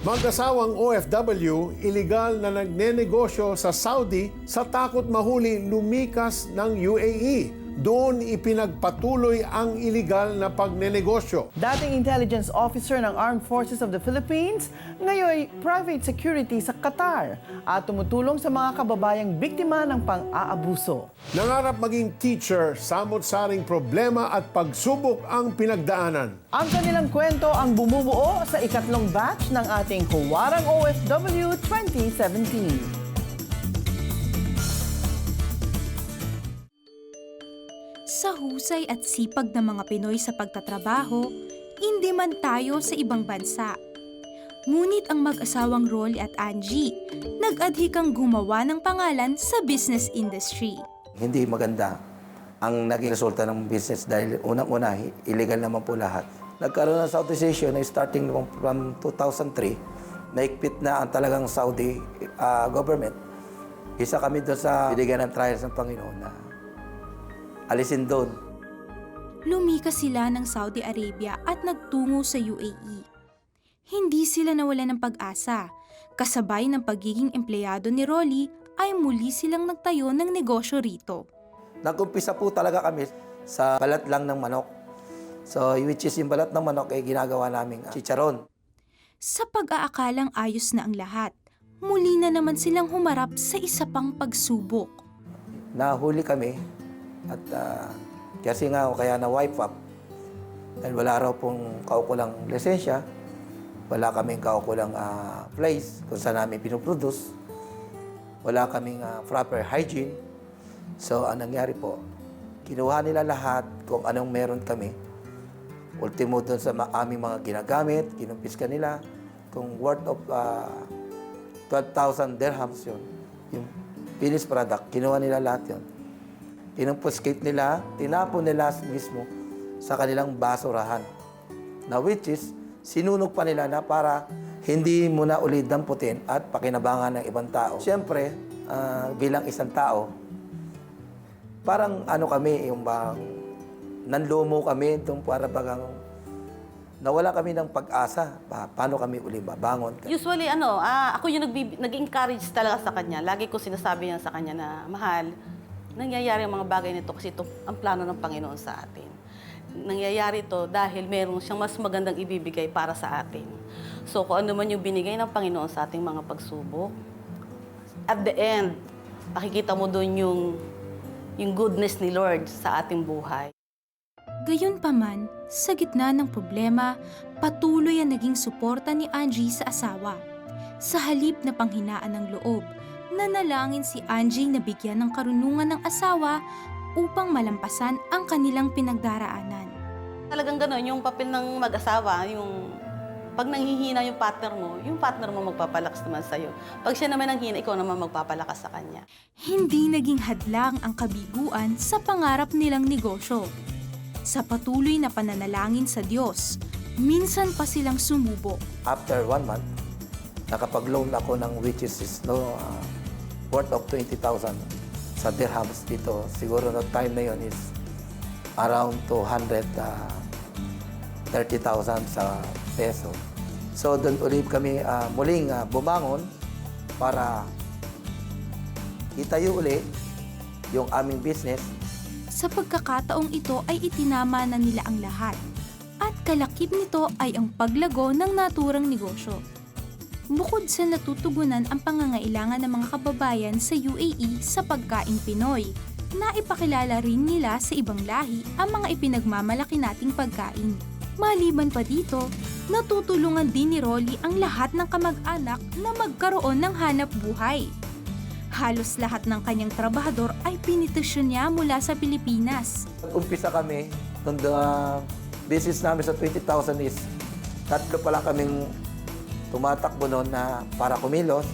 Mag-asawang OFW, iligal na nagnenegosyo sa Saudi sa takot mahuli lumikas ng UAE. Doon ipinagpatuloy ang iligal na pagnenegosyo. Dating intelligence officer ng Armed Forces of the Philippines, ngayon private security sa Qatar at tumutulong sa mga kababayang biktima ng pang-aabuso. Nangarap maging teacher, samot-saring problema at pagsubok ang pinagdaanan. Ang kanilang kwento ang bumubuo sa ikatlong batch ng ating Huwarang OFW 2017. Sa husay at sipag ng mga Pinoy sa pagtatrabaho, hindi man tayo sa ibang bansa. Ngunit ang mag-asawang Rolly at Angie, nag-adhikang gumawa ng pangalan sa business industry. Hindi maganda ang naging resulta ng business dahil unang-una, illegal naman po lahat. Nagkaroon ng Southeast na starting from 2003, naikpit na ang talagang Saudi government. Isa kami doon sa binigyan ng trials ng Panginoon na alisin doon. Lumikas sila ng Saudi Arabia at nagtungo sa UAE. Hindi sila nawalan ng pag-asa. Kasabay ng pagiging empleyado ni Rolly ay muli silang nagtayo ng negosyo rito. Nag-umpisa po talaga kami sa balat lang ng manok. So, which is yung balat ng manok ay ginagawa naming chicharon. Sa pag-aakalang ayos na ang lahat, muli na naman silang humarap sa isa pang pagsubok. Nahuli kami at kasi nga kaya na-wipe up dahil wala raw pong kaukulang lisensya, wala kaming kaukulang place kung saan namin pinuproduce, wala kaming proper hygiene. So, ang nangyari po, kinuha nila lahat kung anong meron kami. Ultimo doon sa aming mga ginagamit, kinumpiska nila, kung worth of 12,000 dirhams yun, yung finished product, kinuha nila lahat yun. Kinumpiskate nila, tinapon nila mismo sa kanilang basurahan. Na which is, sinunog pa nila na para hindi mo na ulit damputin at pakinabangan ng ibang tao. Siyempre, bilang isang tao, parang ano kami, yung bang nanlumo kami itong para bagang nawala kami ng pag-asa. Paano kami uli babangon? Usually, ako yung nag-encourage talaga sa kanya. Lagi ko sinasabi niya sa kanya na, mahal, nangyayari ang mga bagay nito kasi ito ang plano ng Panginoon sa atin. Nangyayari ito dahil meron siyang mas magandang ibibigay para sa atin. So kung ano man yung binigay ng Panginoon sa ating mga pagsubok, at the end, makikita mo doon yung goodness ni Lord sa ating buhay. Gayunpaman, sa gitna ng problema, patuloy ang naging suporta ni Angie sa asawa. Sa halip na panghinaan ng loob, nanalangin si Angie na bigyan ng karunungan ng asawa upang malampasan ang kanilang pinagdaraanan. Talagang gano'n, yung papel ng mag-asawa, yung pag nanghihina yung partner mo magpapalakas naman sa'yo. Pag siya naman nanghihina, ikaw naman magpapalakas sa kanya. Hindi naging hadlang ang kabiguan sa pangarap nilang negosyo. Sa patuloy na pananalangin sa Diyos, minsan pa silang sumubok. After 1 month, nakapag-loan ako ng which is worth of 20,000 sa dirhams dito. Siguro no time na yun is around 230,000 sa peso. So doon ulit kami muling bumangon para itayo ulit yung aming business. Sa pagkakataong ito ay itinama na nila ang lahat. At kalakip nito ay ang paglago ng naturang negosyo. Bukod sa natutugunan ang pangangailangan ng mga kababayan sa UAE sa pagkaing Pinoy, naipakilala rin nila sa ibang lahi ang mga ipinagmamalaki nating pagkain. Maliban pa dito, natutulungan din ni Rolly ang lahat ng kamag-anak na magkaroon ng hanap buhay. Halos lahat ng kanyang trabahador ay pinitisyon niya mula sa Pilipinas. Umpisa kami, nung business namin sa 20,000 is tatlo pa lang kaming tumatakbo noon na para kumilos.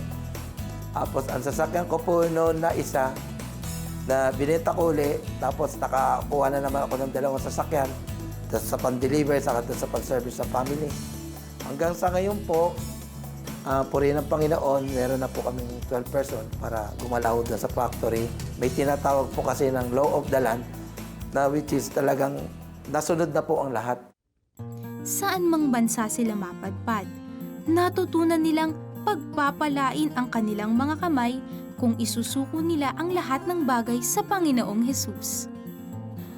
Tapos ang sasakyan ko po noon na isa na binenta ko uli. Tapos nakakuha na naman ako ng dalawang sasakyan sa pan-deliver sa pan-service sa family. Hanggang sa ngayon po, purihin ng Panginoon, meron na po kaming 12 person para gumalaw doon sa factory. May tinatawag po kasi ng law of the land na which is talagang nasunod na po ang lahat. Saan mang bansa sila mapadpad, natutunan nilang pagpapalain ang kanilang mga kamay kung isusuko nila ang lahat ng bagay sa Panginoong Hesus.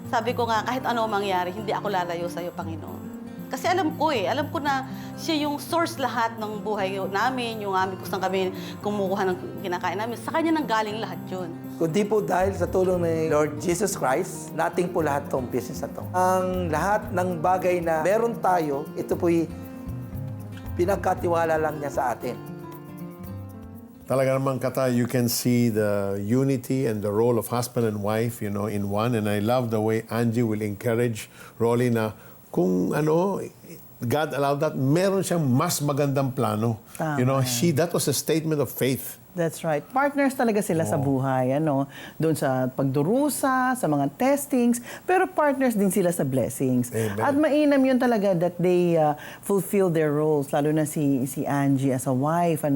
Sabi ko nga, kahit ano mangyari, hindi ako lalayo sa iyo, Panginoon. Kasi alam ko na siya yung source lahat ng buhay namin, yung kung saan kami kumukuha ng kinakain namin. Sa Kanya nang galing lahat yun. Kundi po dahil sa tulong ni Lord Jesus Christ, nating po lahat tong business na to. Ang lahat ng bagay na meron tayo, ito po'y pinagkatiwala lang niya sa atin. Talaga naman, Kata, you can see the unity and the role of husband and wife, in one. And I love the way Angie will encourage Rolly na kung God allowed that, meron siyang mas magandang plano. Tama That was a statement of faith. That's right. Partners talaga sila sa buhay, doon sa pagdurusa, sa mga testings, pero partners din sila sa blessings. Amen. At mainam yun talaga that they fulfill their roles, lalo na si Angie as a wife,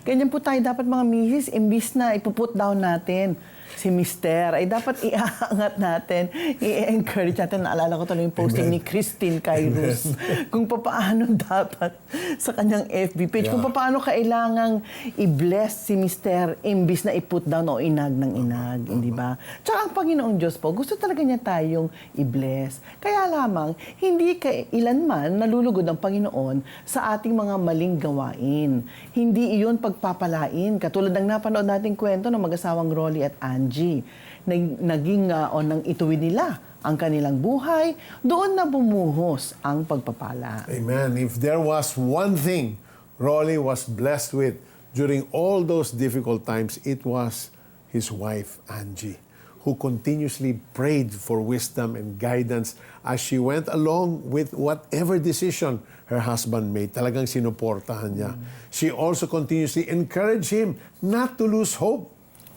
Ganyan po tayo dapat mga misis, imbis na ipuput down natin si Mister, ay dapat iaangat natin, i-encourage natin. Naalala ko tuloy yung posting ni Christine Kairos kung paano dapat sa kanyang FB page, kung paano kailangang i-bless si Mister imbis na i-put down o inag ng inag, hindi ba? Tsaka ang Panginoong Diyos po, gusto talaga niya tayong i-bless. Kaya lamang, hindi kailanman nalulugod ang Panginoon sa ating mga maling gawain. Hindi iyon pagpapalain. Katulad ng napanood nating kwento ng mag-asawang Rolly at Angie. Naging nang ituwid nila ang kanilang buhay, doon na bumuhos ang pagpapala. Amen. If there was one thing Rolly was blessed with during all those difficult times, it was his wife, Angie, who continuously prayed for wisdom and guidance as she went along with whatever decision her husband made. Talagang sinuportahan niya. She also continuously encouraged him not to lose hope.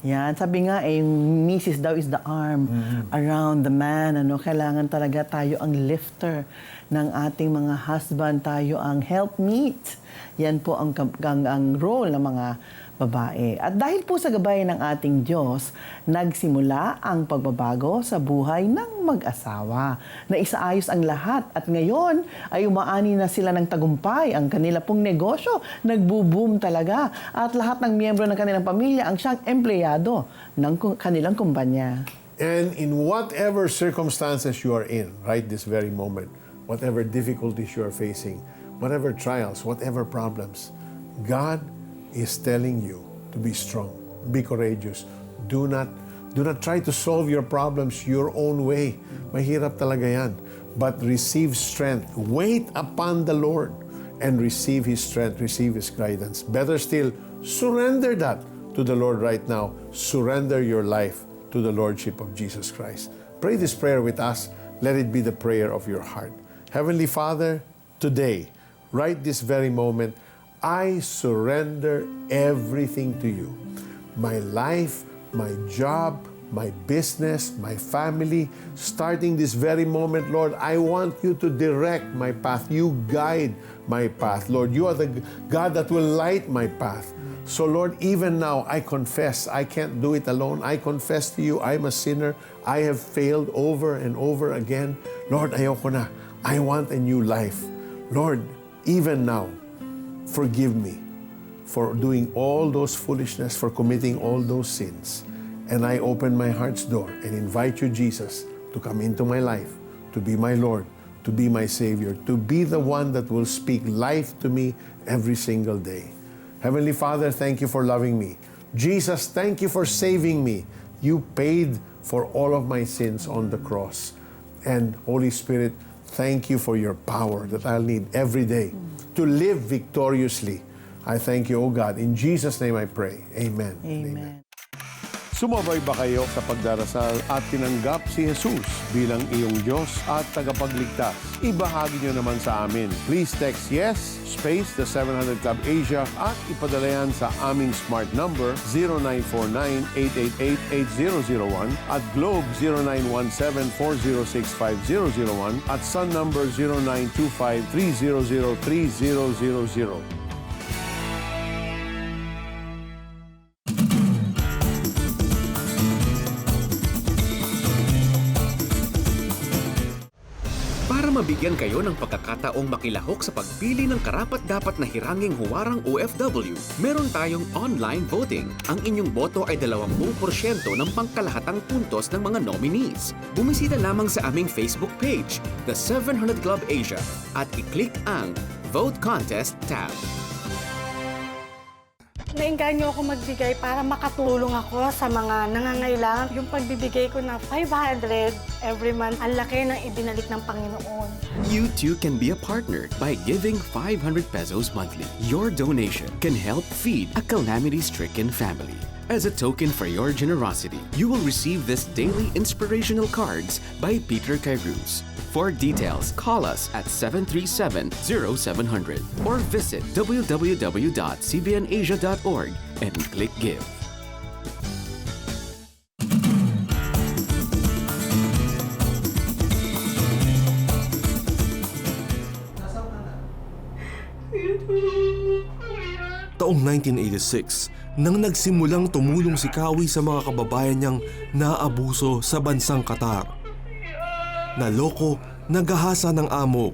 Yan, sabi nga Mrs. daw is the arm around the man. Kailangan talaga tayo ang lifter ng ating mga husband, tayo ang helpmeet. Yan po ang role ng mga babae. At dahil po sa gabay ng ating Diyos, nagsimula ang pagbabago sa buhay ng mag-asawa na isaayos ang lahat. At ngayon ay umaani na sila ng tagumpay. Ang kanila pong negosyo, nagbo-boom talaga. At lahat ng miyembro ng kanilang pamilya ang siyang empleyado ng kanilang kumpanya. And in whatever circumstances you are in, right this very moment, whatever difficulties you are facing, whatever trials, whatever problems, God is telling you to be strong, be courageous. Do not try to solve your problems your own way. Mahirap talaga yan. But receive strength. Wait upon the Lord and receive His strength, receive His guidance. Better still, surrender that to the Lord right now. Surrender your life to the Lordship of Jesus Christ. Pray this prayer with us. Let it be the prayer of your heart. Heavenly Father, today, right this very moment, I surrender everything to you. My life, my job, my business, my family. Starting this very moment, Lord, I want you to direct my path. You guide my path. Lord, you are the God that will light my path. So, Lord, even now, I confess I can't do it alone. I confess to you I'm a sinner. I have failed over and over again. Lord, ayoko na. I want a new life. Lord, even now, forgive me for doing all those foolishness, for committing all those sins. And I open my heart's door and invite you, Jesus, to come into my life, to be my Lord, to be my Savior, to be the one that will speak life to me every single day. Heavenly Father, thank you for loving me. Jesus, thank you for saving me. You paid for all of my sins on the cross. And Holy Spirit, thank you for your power that I'll need every day to live victoriously. I thank you, O God. In Jesus' name I pray. Amen. Amen. Sumabay ba kayo sa pagdarasal at tinanggap si Jesus bilang iyong Diyos at tagapagligtas? Ibahagi nyo naman sa amin. Please text YES, space the 700 Club Asia at ipadala yan sa aming smart number 0949-888-8001 at Globe 0917-406-5001 at Sun number 0925-300-3000. mabigyan kayo ng pagkakataong makilahok sa pagpili ng karapat-dapat na hiranging huwarang OFW, meron tayong online voting. Ang inyong boto ay 20% ng pangkalahatang puntos ng mga nominees. Bumisita lamang sa aming Facebook page, The 700 Club Asia, at i-click ang Vote Contest tab. Nainganyo ako magbigay para makatulong ako sa mga nangangailangan. Yung pagbibigay ko na 500 every month, ang laki ng ibinalik ng Panginoon. You too can be a partner by giving 500 pesos monthly. Your donation can help feed a calamity-stricken family. As a token for your generosity, you will receive this daily inspirational cards by Peter Kairouz. For details, call us at 737-0700 or visit www.cbnasia.org and click Give. Taong 1986, nang nagsimulang tumulong si Kawi sa mga kababayan niyang naabuso sa bansang Qatar. Naloko, nagahasa ng amo.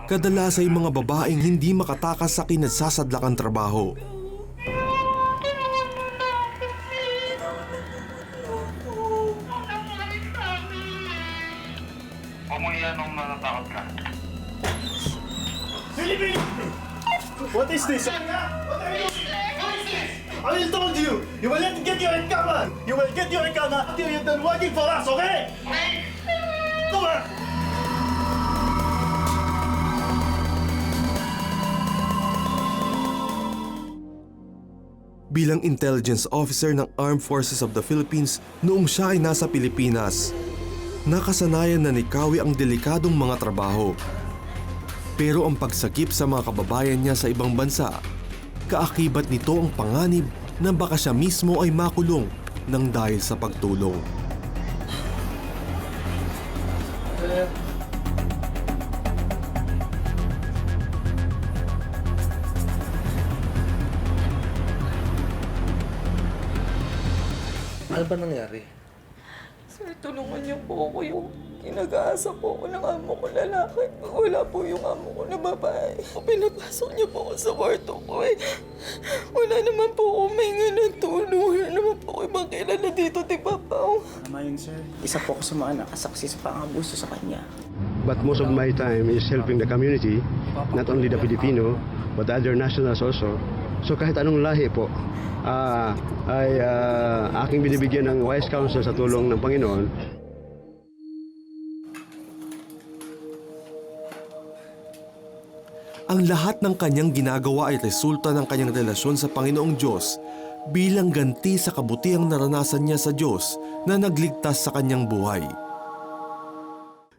Kadalas ay mga babaeng hindi makatakas sa kinagsasadlakang trabaho. Umuyan nung natatakot ka. Philippine! What is this? What are you doing? What is this? I will told you! You will not get your income! You will get your income until you're done working for us, okay? Come on! Bilang intelligence officer ng Armed Forces of the Philippines noong siya ay nasa Pilipinas, nakasanayan na ni Kawi ang delikadong mga trabaho. Pero ang pagsagip sa mga kababayan niya sa ibang bansa, kaakibat nito ang panganib na baka siya mismo ay makulong nang dahil sa pagtulong. Ano ba nangyari? Sir, tulungan niyo po ako. Yung inag-aasa po ako ng amo ko lalaki. Wala po yung amo ko na babae. Pinapasok niyo po ako sa kwarto ko eh. Wala naman po ako humingi ng tulong. Wala naman po ako ibang kilala dito, di ba, Pao? Tama yun, sir. Isa po ako sa mga nakasaksi sa pangabuso sa kanya. But most of my time is helping the community, not only the Filipino, but other nationals also. So kahit anong lahi po, ay aking binibigyan ng wise counsel sa tulong ng Panginoon. Ang lahat ng kanyang ginagawa ay resulta ng kanyang relasyon sa Panginoong Diyos bilang ganti sa kabutihang naranasan niya sa Diyos na nagligtas sa kanyang buhay.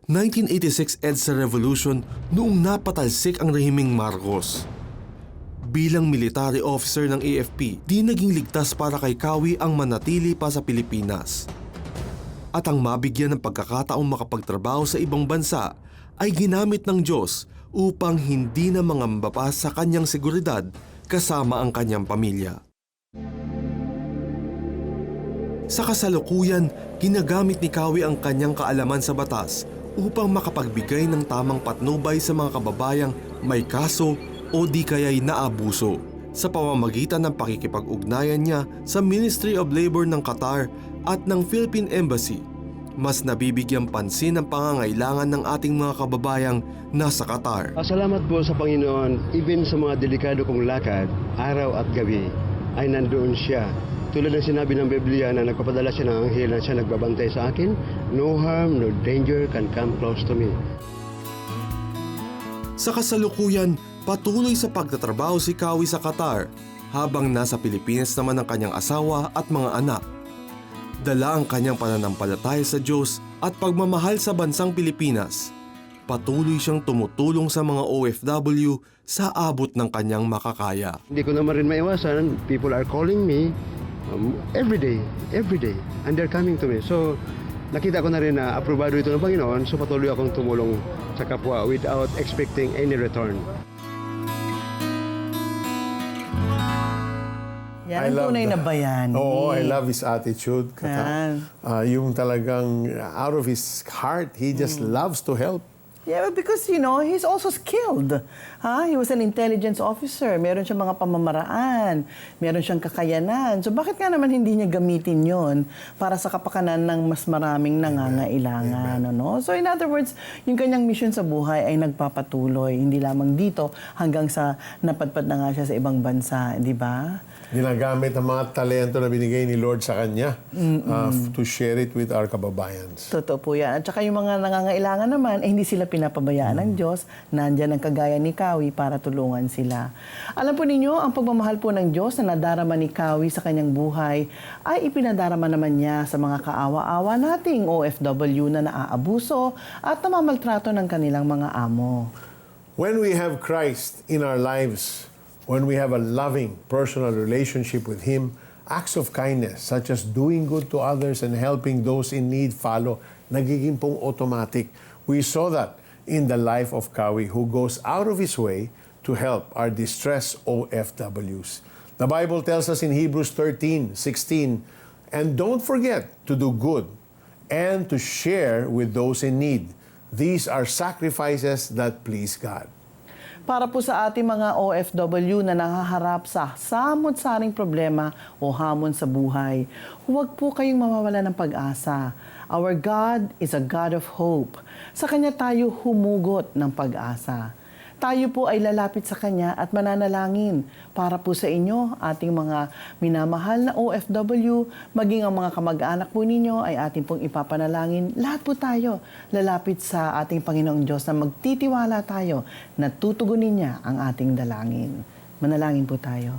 1986 EDSA Revolution noong napatalsik ang rehimeng Marcos. Bilang military officer ng AFP, di naging ligtas para kay Kawi ang manatili pa sa Pilipinas. At ang mabigyan ng pagkakataong makapagtrabaho sa ibang bansa ay ginamit ng Diyos upang hindi na mangamba pa sa kanyang seguridad kasama ang kanyang pamilya. Sa kasalukuyan, ginagamit ni Kawi ang kanyang kaalaman sa batas upang makapagbigay ng tamang patnubay sa mga kababayang may kaso o di kaya'y naabuso sa pamamagitan ng pakikipag-ugnayan niya sa Ministry of Labor ng Qatar at ng Philippine Embassy. Mas nabibigyang pansin ang pangangailangan ng ating mga kababayang nasa Qatar. Salamat po sa Panginoon, even sa mga delikado kong lakad, araw at gabi, ay nandoon siya. Tulad ng sinabi ng Biblia na nagpapadala siya ng anghel na siya nagbabantay sa akin, no harm, no danger can come close to me. Sa kasalukuyan, patuloy sa pagtatrabaho si Kawi sa Qatar habang nasa Pilipinas naman ang kanyang asawa at mga anak. Dala ang kanyang pananampalataya sa Diyos at pagmamahal sa bansang Pilipinas. Patuloy siyang tumutulong sa mga OFW sa abot ng kanyang makakaya. Hindi ko naman rin maiwasan, people are calling me every day, and they're coming to me. So, nakita ko na rin na aprobado ito ng Panginoon, so patuloy akong tumulong sa kapwa without expecting any return. Yan ang tunay na bayani. Oo, I love his attitude. Yung talagang out of his heart, he just loves to help. Yeah, because, he's also skilled. He was an intelligence officer. Meron siyang mga pamamaraan. Meron siyang kakayanan. So, bakit nga naman hindi niya gamitin yon para sa kapakanan ng mas maraming nangangailangan? Ano? So, in other words, yung kanyang mission sa buhay ay nagpapatuloy. Hindi lamang dito hanggang sa napadpad na nga siya sa ibang bansa. Di ba? Ginagamit ang mga talento na binigay ni Lord sa kanya to share it with our kababayans. Totoo po yan. At saka yung mga nangangailangan naman, hindi sila pinapabayaan ng Diyos. Nandyan ang kagaya ni Kawi para tulungan sila. Alam po ninyo, ang pagmamahal po ng Diyos na nadarama ni Kawi sa kanyang buhay ay ipinadarama naman niya sa mga kaawa-awa nating OFW na naaabuso at namamaltrato ng kanilang mga amo. When we have Christ in our lives, when we have a loving personal relationship with Him, acts of kindness such as doing good to others and helping those in need follow. Nagiging pong automatic. We saw that in the life of Kawi, who goes out of his way to help our distressed OFWs. The Bible tells us in Hebrews 13:16, and don't forget to do good and to share with those in need. These are sacrifices that please God. Para po sa ating mga OFW na nahaharap sa samot-saring problema o hamon sa buhay, huwag po kayong mawawala ng pag-asa. Our God is a God of hope. Sa Kanya tayo humugot ng pag-asa. Tayo po ay lalapit sa Kanya at mananalangin para po sa inyo, ating mga minamahal na OFW, maging ang mga kamag-anak po ninyo ay ating pong ipapanalangin. Lahat po tayo lalapit sa ating Panginoong Diyos na magtitiwala tayo na tutugunin niya ang ating dalangin. Manalangin po tayo.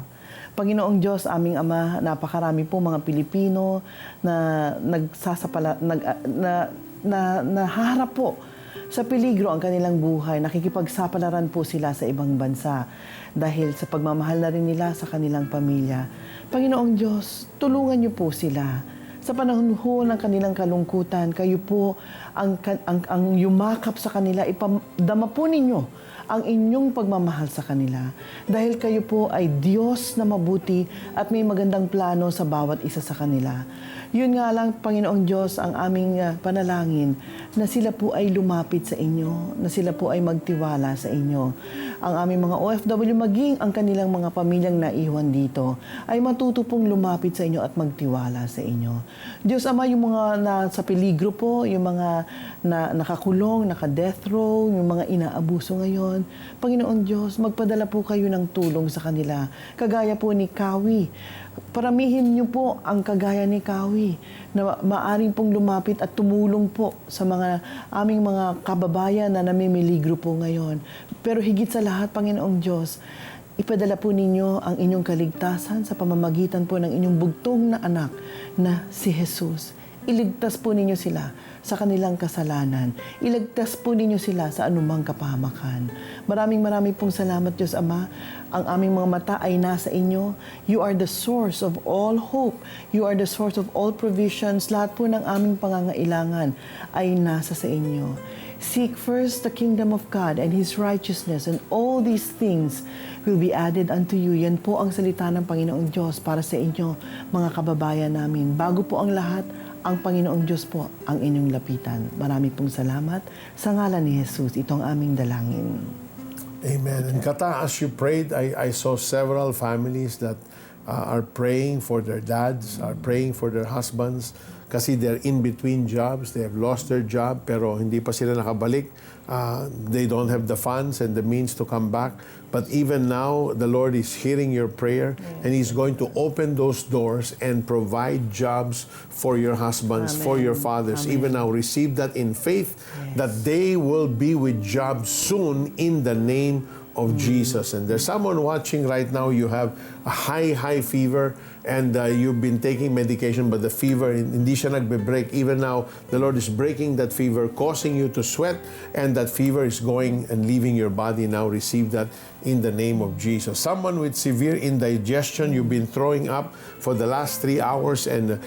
Panginoong Diyos, aming Ama, napakarami po mga Pilipino na nahaharap po sa peligro ang kanilang buhay. Nakikipagsapalaran po sila sa ibang bansa dahil sa pagmamahal na rin nila sa kanilang pamilya. Panginoong Diyos, tulungan niyo po sila. Sa panahon ho ng kanilang kalungkutan, kayo po ang yumakap sa kanila, ipadama po ninyo ang inyong pagmamahal sa kanila. Dahil kayo po ay Diyos na mabuti at may magandang plano sa bawat isa sa kanila. Yun nga lang, Panginoong Diyos, ang aming panalangin na sila po ay lumapit sa inyo, na sila po ay magtiwala sa inyo. Ang aming mga OFW, maging ang kanilang mga pamilyang naiwan dito, ay matuto pong lumapit sa inyo at magtiwala sa inyo. Diyos Ama, yung mga nasa peligro po, yung mga nakakulong, naka-death row, yung mga inaabuso ngayon, Panginoon Diyos, magpadala po kayo ng tulong sa kanila. Kagaya po ni Kawi, paramihin niyo po ang kagaya ni Kawi na maaring pong lumapit at tumulong po sa mga aming mga kababayan na namimiligro po ngayon. Pero higit sa lahat, Panginoong Diyos, ipadala po ninyo ang inyong kaligtasan sa pamamagitan po ng inyong bugtong na anak na si Jesus. Iligtas po ninyo sila sa kanilang kasalanan. Iligtas po ninyo sila sa anumang kapahamakan. Maraming pong salamat, Diyos Ama. Ang aming mga mata ay nasa inyo. You are the source of all hope. You are the source of all provisions. Lahat po ng aming pangangailangan ay nasa sa inyo. Seek first the kingdom of God and His righteousness, and all these things will be added unto you. Yan po ang salita ng Panginoong Diyos para sa inyo, mga kababayan namin. Bago po ang lahat, ang Panginoong Diyos po ang inyong lapitan. Marami pong salamat. Sa ngalan ni Jesus, itong aming dalangin. Amen. And Kata, as you prayed, I saw several families that are praying for their dads, are praying for their husbands, kasi they're in between jobs, they have lost their job, pero hindi pa sila nakabalik. They don't have the funds and the means to come back. But even now, the Lord is hearing your prayer, and He's going to open those doors and provide jobs for your husbands, Amen. for your fathers. Amen. Even now, receive that in faith, that they will be with jobs soon in the name of Jesus. And there's someone watching right now, you have a high fever, and you've been taking medication, but the fever, hindi siya nagbe-break. Even now, the Lord is breaking that fever, causing you to sweat, and that fever is going and leaving your body now. Receive that in the name of Jesus. Someone with severe indigestion, you've been throwing up for the last 3 hours, and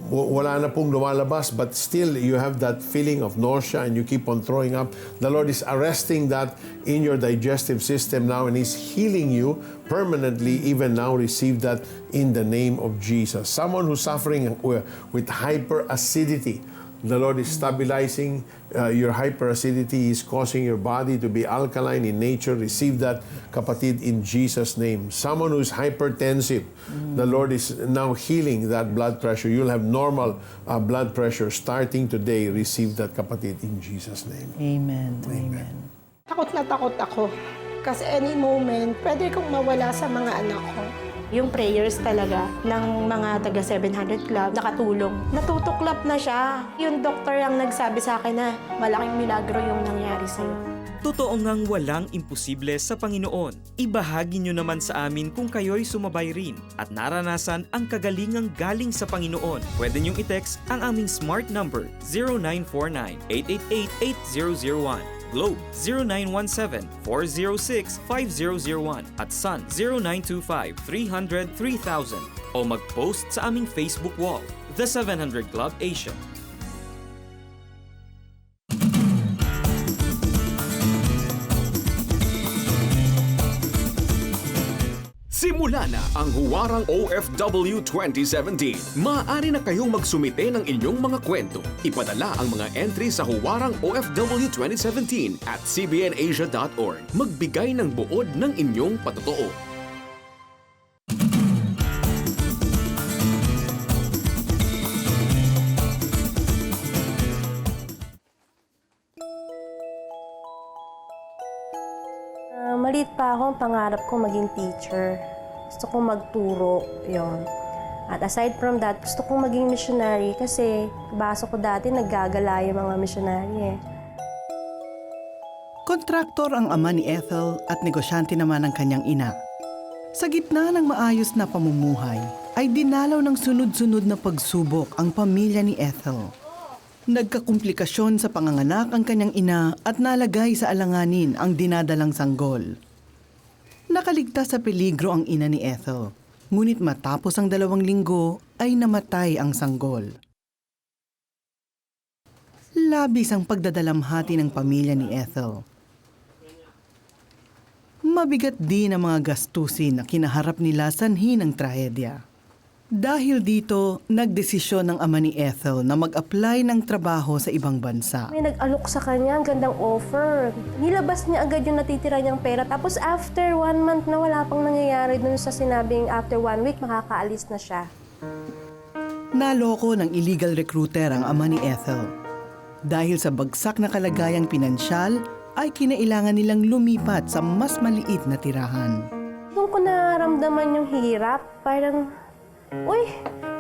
wala na pong lumalabas, but still you have that feeling of nausea, and you keep on throwing up. The Lord is arresting that in your digestive system now, and He's healing you permanently. Even now, receive that in the name of Jesus. Someone who's suffering with hyperacidity, The Lord is stabilizing your hyperacidity. He's causing your body to be alkaline in nature. Receive that, kapatid, in Jesus' name. Someone who's hypertensive, the Lord is now healing that blood pressure. You'll have normal blood pressure starting today. Receive that, kapatid, in Jesus' name. Amen. Amen. Takot na takot ako. Kasi any moment, pwede kong mawala sa mga anak ko. Yung prayers talaga ng mga taga 700 Club nakatulong. Natutuklap na siya. Yung doktor ang nagsabi sa akin na malaking milagro yung nangyari sa'yo. Totoo ngang walang imposible sa Panginoon. Ibahagi nyo naman sa amin kung kayo'y sumabay rin at naranasan ang kagalingang galing sa Panginoon. Pwede nyong i-text ang aming smart number 0949-888-8001. Globe 0917-406-5001 at Sun 0925-300-3000 o mag-post sa aming Facebook wall, The 700 Club Asia. Simula na ang Huwarang OFW 2017. Maaari na kayong magsumite ng inyong mga kwento. Ipadala ang mga entry sa Huwarang OFW 2017 at cbnasia.org. Magbigay ng buod ng inyong patotoo. Maliit pa ako, ang pangarap ko maging teacher. Gusto kong magturo, yon. At aside from that, gusto kong maging missionary kasi baso ko dati naggagala yung mga missionary eh. Kontraktor ang ama ni Ethel at negosyante naman ang kanyang ina. Sa gitna ng maayos na pamumuhay, ay dinalaw ng sunod-sunod na pagsubok ang pamilya ni Ethel. Nagkakomplikasyon sa panganganak ang kanyang ina at nalagay sa alanganin ang dinadalang sanggol. Nakaligtas sa peligro ang ina ni Ethel, ngunit matapos ang 2 linggo ay namatay ang sanggol. Labis ang pagdadalamhati ng pamilya ni Ethel. Mabigat din ang mga gastusin na kinaharap nila sanhi ng trahedya. Dahil dito, nagdesisyon ng ama ni Ethel na mag-apply ng trabaho sa ibang bansa. May nag-alok sa kanya, ang gandang offer. Nilabas niya agad yung natitira niyang pera. Tapos after 1 month na wala pang nangyayari dun sa sinabing after 1 week, makakaalis na siya. Naloko ng illegal recruiter ang ama ni Ethel. Dahil sa bagsak na kalagayang pinansyal, ay kinailangan nilang lumipat sa mas maliit na tirahan. Doon ko naramdaman yung hirap, parang uy,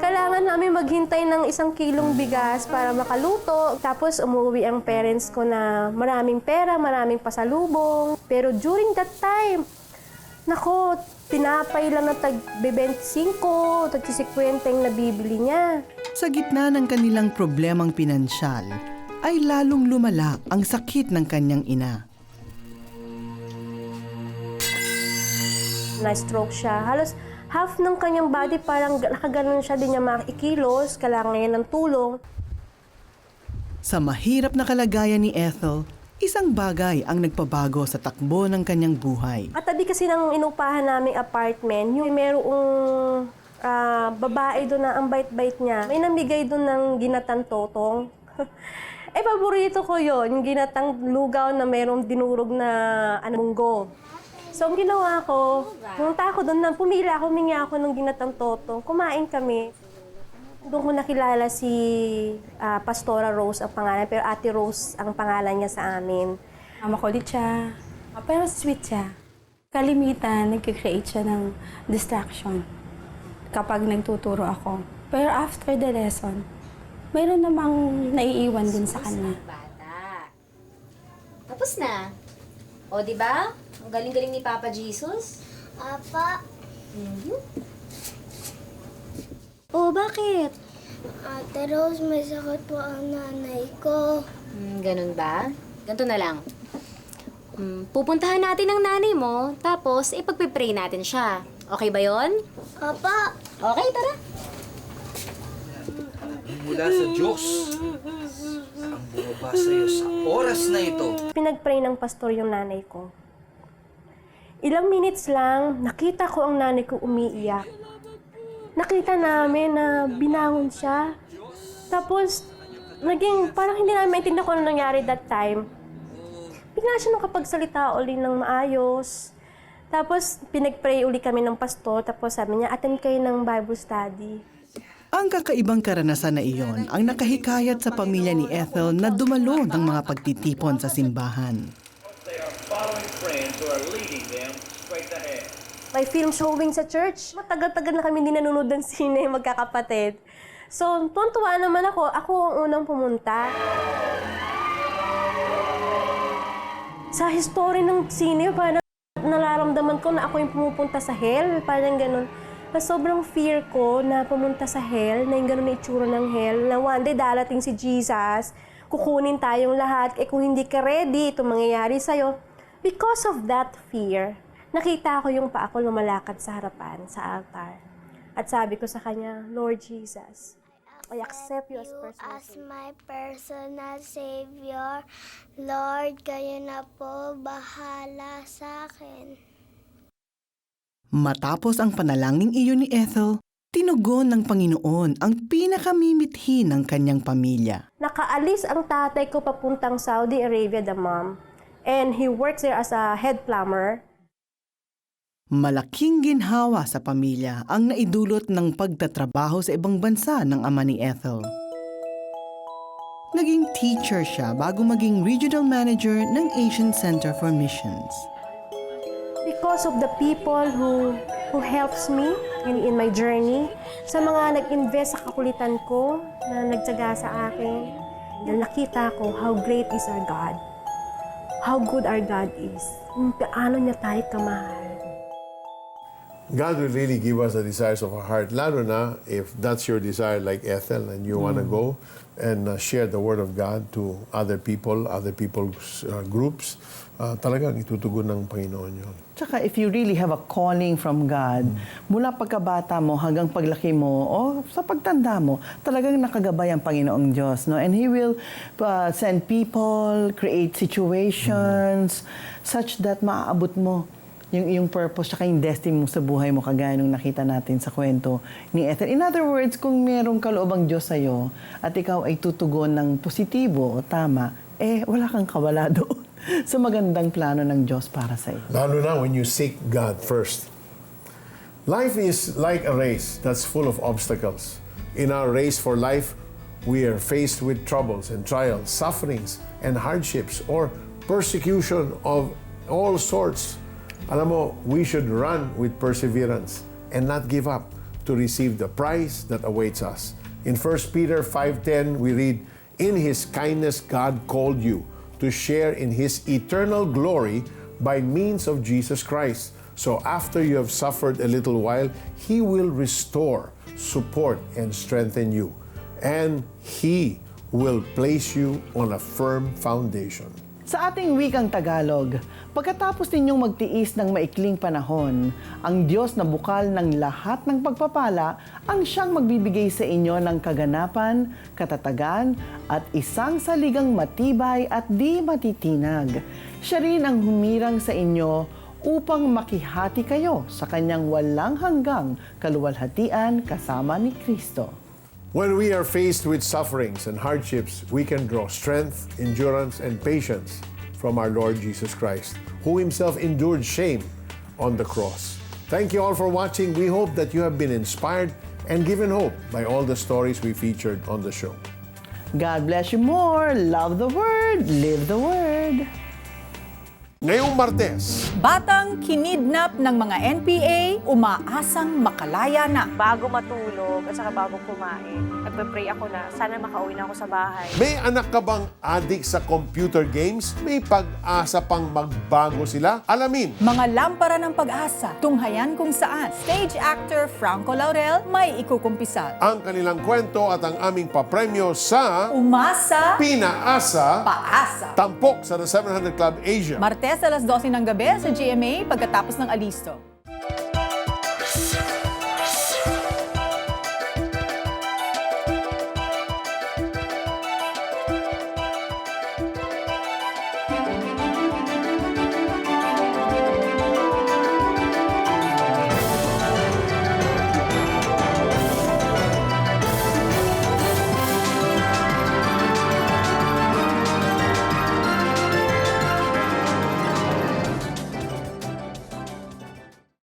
kailangan namin maghintay ng 1 kilong bigas para makaluto. Tapos umuwi ang parents ko na maraming pera, maraming pasalubong. Pero during that time, nako, tinapay lang na tag-25, tag-50 na bibili niya. Sa gitna ng kanilang problemang pinansyal, ay lalong lumala ang sakit ng kanyang ina. Na-stroke siya. Halos half ng kanyang body parang nakaganon siya, din niya makikilos, kailangan niya ng tulong. Sa mahirap na kalagayan ni Ethel, isang bagay ang nagpabago sa takbo ng kanyang buhay. Katabi kasi ng inupahan naming apartment, yung merong babae doon na ang bait-bait niya. May namigay doon ng ginatang totong. Paborito ko yon, yung ginatang lugaw na merong dinurog na munggo. So, ang ginawa ko, pumunta ako doon, pumila ako, humingi ako ng ginatang totong. Kumain kami. Doon ko nakilala si Pastora Rose ang pangalan, pero Ate Rose ang pangalan niya sa amin. Makulit siya, pero sweet siya. Kalimitan, nag-create siya ng distraction kapag nagtuturo ako. Pero after the lesson, mayroon namang naiiwan din sa kanya. Tapos na. O, di ba? Ang galing-galing ni Papa Jesus. Apa. Oh, bakit? Ate Rose, may sakit po ang nanay ko. Ganun ba? Ganito na lang. Pupuntahan natin ang nanay mo, tapos ipagpipray natin siya. Okay ba yon? Apa. Okay, tara. Mula sa Diyos ang bumaba sa iyo sa oras na ito. Pinag-pray ng pastor yung nanay ko. Ilang minutes lang, nakita ko ang nanay ko umiiyak. Nakita namin na binangon siya. Tapos, parang hindi namin maintindihan kung ano nangyari that time. Bigla siya nakapagsalita uli ng maayos. Tapos, pinag-pray uli kami ng pastor. Tapos sabi niya, attend kayo ng Bible study. Ang kakaibang karanasan na iyon ang nakahikayat sa pamilya ni Ethel na dumalo ng mga pagtitipon sa simbahan. May film showing sa church. Matagal-tagal na kami hindi nanonood ng sine, magkakapatid. So, tuwan-tuwa naman ako. Ako ang unang pumunta. Sa history ng sine, parang nararamdaman ko na ako yung pumupunta sa hell. Parang ganun. Sobrang fear ko na pumunta sa hell, na yung ganun na itsura ng hell, na one day darating si Jesus, kukunin tayong lahat, kung hindi ka ready, ito mangyayari sa'yo. Because of that fear, nakita ko yung paa ko lumalakad sa harapan, sa altar. At sabi ko sa kanya, Lord Jesus, I accept you as my personal Savior. Lord, kayo na po bahala sa akin. Matapos ang panalangin iyon ni Ethel, tinugon ng Panginoon ang pinakamimithi ng kanyang pamilya. Nakaalis ang tatay ko papuntang Saudi Arabia, the mom, and he works there as a head plumber. Malaking ginhawa sa pamilya ang naidulot ng pagtatrabaho sa ibang bansa ng ama ni Ethel. Naging teacher siya bago maging regional manager ng Asian Center for Missions. Because of the people who helps me in my journey, sa mga nag-invest sa kakulitan ko, na nagtyaga sa akin, nakita ko how great is our God, how good our God is, paano niya tayo kamahal. God will really give us the desires of our heart, lalo na if that's your desire like Ethel and you want to go and share the Word of God to other people's groups. Talagang itutugon ng Panginoon yun. Tsaka if you really have a calling from God, mula pagkabata mo hanggang paglaki mo o sa pagtanda mo, talagang nakagabay ang Panginoong Diyos. No? And He will send people, create situations such that maaabot mo yung iyong purpose tsaka yung destiny mo sa buhay mo, kagaya nung nakita natin sa kwento ni Ethel. In other words, kung merong kaloobang Diyos sa'yo at ikaw ay tutugon ng positibo o tama, wala kang kawala doon sa magandang plano ng Diyos para sa'yo. Lalo na when you seek God first. Life is like a race that's full of obstacles. In our race for life, we are faced with troubles and trials, sufferings and hardships, or persecution of all sorts. Alam mo, we should run with perseverance and not give up to receive the prize that awaits us. In 1 Peter 5:10, we read, "In His kindness God called you to share in His eternal glory by means of Jesus Christ. So after you have suffered a little while, He will restore, support, and strengthen you. And He will place you on a firm foundation." Sa ating wikang Tagalog, pagkatapos ninyong magtiis ng maikling panahon, ang Diyos na bukal ng lahat ng pagpapala ang siyang magbibigay sa inyo ng kaganapan, katatagan, at isang saligang matibay at di matitinag. Siya rin ang humirang sa inyo upang makihati kayo sa kanyang walang hanggang kaluwalhatian kasama ni Kristo. When we are faced with sufferings and hardships, we can draw strength, endurance, and patience from our Lord Jesus Christ, who Himself endured shame on the cross. Thank you all for watching. We hope that you have been inspired and given hope by all the stories we featured on the show. God bless you more. Love the Word. Live the Word. Ngayong Martes, batang kinidnap ng mga NPA, umaasang makalaya na. Bago matulog at saka bago kumain, nagpe-pray ako na sana makauwi na ako sa bahay. may anak ka bang adik sa computer games? May pag-asa pang magbago sila? Alamin. Mga lampara ng pag-asa, tunghayan kung saan stage actor Franco Laurel may ikukumpisal. Ang kanilang kwento at ang aming papremyo sa Umasa, Pinaasa, Paasa. Tampok sa The 700 Club Asia. Martes alas 12 ng gabi sa GMA pagkatapos ng Alisto.